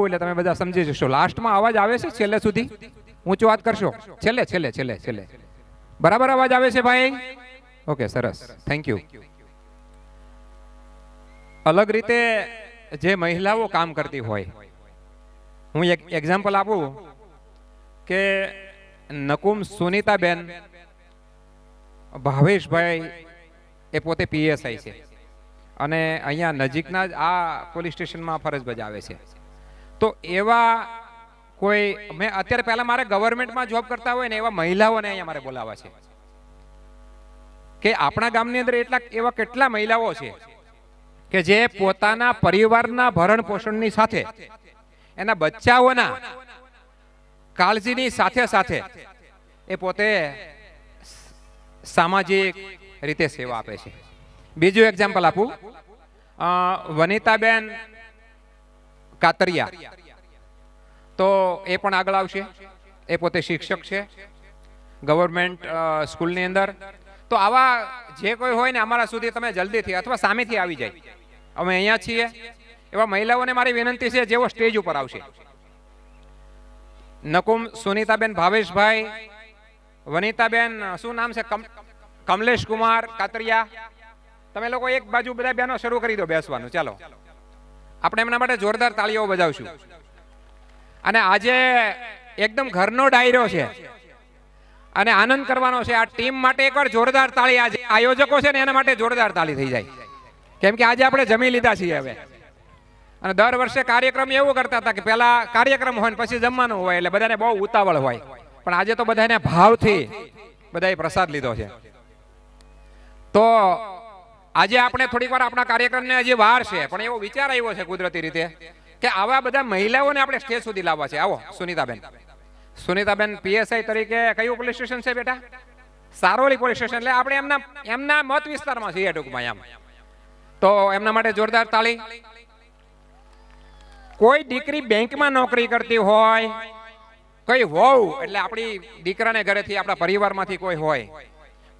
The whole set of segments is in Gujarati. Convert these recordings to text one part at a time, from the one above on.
આપું એટલે તમે બધા સમજી જશો. લાસ્ટમાં અવાજ આવે છે છેલ્લે સુધી? ઊંચો વાત કરશો. છેલ્લે છેલ્લે છેલ્લે છેલ્લે બરાબર અવાજ આવે છે ભાઈ? ઓકે, સરસ, થેન્ક યુ. અલગ રીતે જે મહિલાઓ કામ કરતી હોય, હું એક એક્ઝામ્પલ આપું કે નકુમ સુનીતાબેન ભાવેશભાઈ એ પોતે પીએસઆઈ છે અને અહીંયા નજીકના જ આ પોલીસ સ્ટેશનમાં ફરજ બજાવે છે. તો એવા કોઈ મેં અત્યારે પહેલા મારે ગવર્મેન્ટમાં જોબ કરતા હોય ને એવા મહિલાઓને અહીંયા મારે બોલાવવા છે કે આપણા ગામની અંદર એવા કેટલા મહિલાઓ છે કે જે પોતાના પરિવારના ભરણ પોષણની સાથે એના બચ્ચાઓના કાળજીની સાથે સાથે એ પોતે સામાજિક રીતે સેવા આપે છે. બીજું એક્ઝામ્પલ આપું, વનિતાબેન કાતરિયા, તો એ પણ આગળ આવશે. એ પોતે શિક્ષક છે ગવર્મેન્ટ સ્કૂલની અંદર. તો આવા જે કોઈ હોય ને અમારા સુધી તમે જલ્દીથી અથવા સામેથી આવી જાય. અમે અહીંયા છીએ એવા મહિલાઓને મારી વિનંતી છે જેવો સ્ટેજ ઉપર આવશે. નકુમ સુનીતાબેન ભાવેશભાઈ, વનિતાબેન શું નામ છે, કમલેશ કુમાર કાતરિયા, તમે લોકો એક બાજુ બધા બહેનો શરૂ કરી દો બેસવાનું. ચાલો આપણે એમના માટે જોરદાર તાળીઓ બજાવશું. અને આજે એકદમ ઘરનો ડાયરો છે અને આનંદ કરવાનો છે. આ ટીમ માટે એકવાર જોરદાર તાળી, આજે આયોજકો છે ને એના માટે જોરદાર તાળી થઈ જાય, કેમ કે આજે આપણે જમી લીધા છીએ હવે. અને દર વર્ષે કાર્યક્રમ એવું કરતા હતા કે પહેલા કાર્યક્રમ હોય ને પછી જમવાનું હોય, એટલે બધાને બહુ ઉતાવળ હોય. પણ આજે તો બધાને ભાવથી બધાએ પ્રસાદ લીધો છે. તો આજે આપણે થોડીક વાર આપણા કાર્યક્રમને હજી વાર છે, પણ એવો વિચાર આવ્યો છે કુદરતી રીતે કે આવા બધા મહિલાઓને આપણે સ્ટેજ સુધી લાવવા છે. આવો સુનીતાબેન. સુનીતાબેન પીએસઆઈ તરીકે કયું પોલીસ સ્ટેશન છે બેટા? Saroli police station. એટલે આપણે એમના મત વિસ્તારમાં છીએ ટૂંકમાં એમ. તો એમના માટે જોરદાર તાળી. કોઈ દીકરી બેંકમાં નોકરી કરતી હોય, કોઈ વહુ એટલે આપણી દીકરાને ઘરેથી આપણા પરિવારમાંથી કોઈ હોય,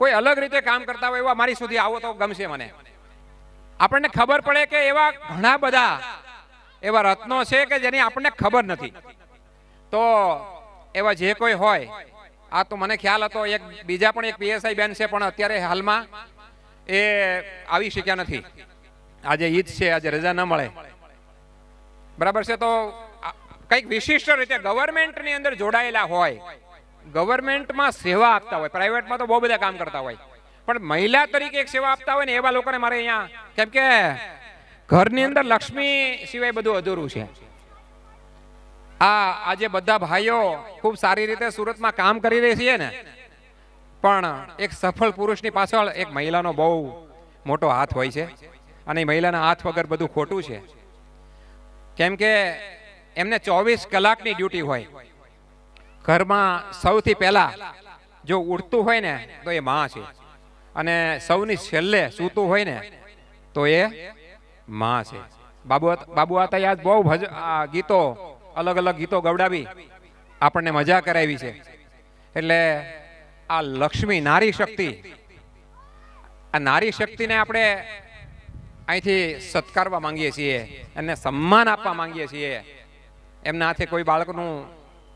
કોઈ અલગ રીતે કામ કરતા હોય, એવા મારી સુધી આવો તો ગમશે મને. આપણને ખબર પડે કે એવા ઘણા બધા એવા રત્નો છે કે જેની આપણને ખબર નથી. તો એવા જે કોઈ હોય, આ તો મને ખ્યાલ હતો એક બીજા પણ એક પીએસઆઈ બેન છે, પણ અત્યારે હાલમાં એ આવી શક્યા નથી. આજે ઈદ છે, આજે રજા ન મળે, બરાબર છે. તો કંઈક વિશિષ્ટ રીતે ગવર્મેન્ટની અંદર જોડાયેલા હોય, ગવર્મેન્ટમાં સેવા આપતા હોય, પ્રાઇવેટમાં તો બહુ બધા કામ કરતા હોય, પણ મહિલા તરીકે એક સેવા આપતા હોય ને એવા લોકોને મારે અહીંયા, કેમ કે ઘરની અંદર લક્ષ્મી સિવાય બધું અધૂરું છે. આજે બધા ભાઈઓ ખૂબ સારી રીતે સુરતમાં કામ કરી રહી છે ને, પણ એક સફળ પુરુષની પાછળ એક મહિલાનો બહુ મોટો હાથ હોય છે. અને એ મહિલાના હાથ વગર બધું ખોટું છે, કેમ કે એમને 24 કલાકની ડ્યુટી હોય. ઘરમાં સૌથી પહેલા જો ઉઠતું હોય ને તો એ માં છે, અને સૌની છેલ્લે સૂતું હોય ને તો એ માં છે. બાબુ આતા આજ બહુ ગીતો, અલગ અલગ ગીતો ગવડાવી આપણને મજા કરાવી છે. એટલે આ લક્ષ્મી નારી શક્તિ, આ નારી શક્તિને આપણે અહીંથી સત્કારવા માંગીએ છીએ, એમને સન્માન આપવા માંગીએ છીએ. એમના હાથે કોઈ બાળકનું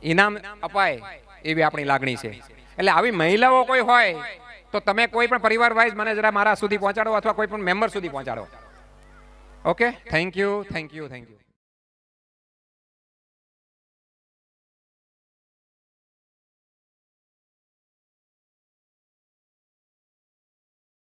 ઇનામ અપાય એવી આપણી લાગણી છે. એટલે આવી મહિલાઓ કોઈ હોય તો તમે કોઈ પણ પરિવાર વાઇઝ મને જરા મારા સુધી પહોંચાડો અથવા કોઈ પણ મેમ્બર સુધી પહોંચાડો. Okay, thank you, thank you, thank you.